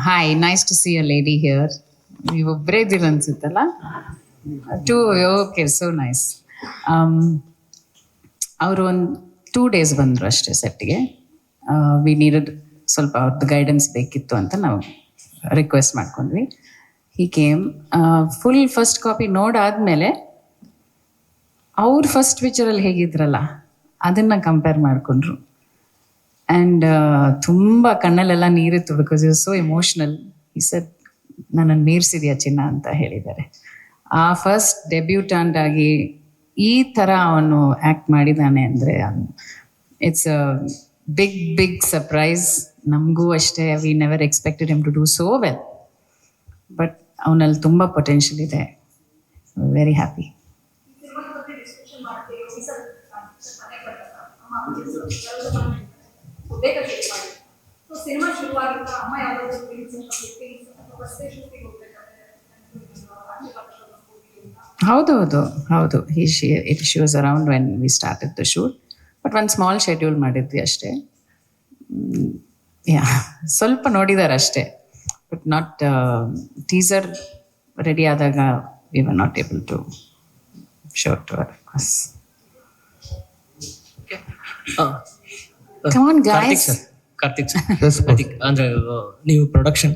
Hi, nice to see a lady here. ನೀವೊಬ್ಬರೇ ಇದ್ದೀರ ಅನ್ಸುತ್ತಲ್ಲ. Too okay, so nice. ಅವರು ಒಂದು 2 days ಬಂದರು ಅಷ್ಟೇ ಸೆಟ್ಗೆ. ವಿ ನೀಡೆಡ್ ಸ್ವಲ್ಪ ಅವ್ರದ್ದು ಗೈಡೆನ್ಸ್ ಬೇಕಿತ್ತು ಅಂತ ನಾವು ರಿಕ್ವೆಸ್ಟ್ ಮಾಡ್ಕೊಂಡ್ವಿ. He came. Full first copy ನೋಡಾದ್ಮೇಲೆ ಅವ್ರು ಫಸ್ಟ್ ಪಿಕ್ಚರಲ್ಲಿ ಹೇಗಿದ್ರಲ್ಲ ಅದನ್ನು ಕಂಪೇರ್ ಮಾಡಿಕೊಂಡ್ರು. ಆ್ಯಂಡ್ ತುಂಬ ಕಣ್ಣಲ್ಲೆಲ್ಲ ನೀರಿತ್ತು, ಬಿಕಾಸ್ ಯು ಸೋ ಎಮೋಷ್ನಲ್. ಈ ಸರ್ ನನ್ನನ್ನು ಮೀರಿಸಿದ್ಯಾ ಚಿನ್ನ ಅಂತ ಹೇಳಿದ್ದಾರೆ. ಆ ಫಸ್ಟ್ ಡೆಬ್ಯೂಟೆಂಟ್ ಆಗಿ ಈ ಥರ ಅವನು ಆ್ಯಕ್ಟ್ ಮಾಡಿದ್ದಾನೆ ಅಂದರೆ ಇಟ್ಸ್ ಅ ಬಿಗ್ ಸರ್ಪ್ರೈಸ್. ನಮಗೂ ಅಷ್ಟೇ, we never expected him to do so well. But ಅವನಲ್ಲಿ ತುಂಬ ಪೊಟೆನ್ಷಿಯಲ್ ಇದೆ. Very happy. ಸಿನಿಮಾ ಶುರುವಾಗಿದ್ದ ಅಮ್ಮ ಯಾವುದಾದ್ರು ಹೌದು. She was around when we started the shoot. But ಒಂದು ಸ್ಮಾಲ್ ಶೆಡ್ಯೂಲ್ ಮಾಡಿದ್ವಿ ಅಷ್ಟೇ. ಸ್ವಲ್ಪ ನೋಡಿದ್ದಾರೆ ಅಷ್ಟೇ. ಬಟ್ ನಾಟ್ ಟೀಸರ್ ರೆಡಿ ಆದಾಗ we were not able to show to ಅವರ್. ಕಾರ್ತಿಕ್ ಸರ್, ಅಂದ್ರೆ ನೀವು ಪ್ರೊಡಕ್ಷನ್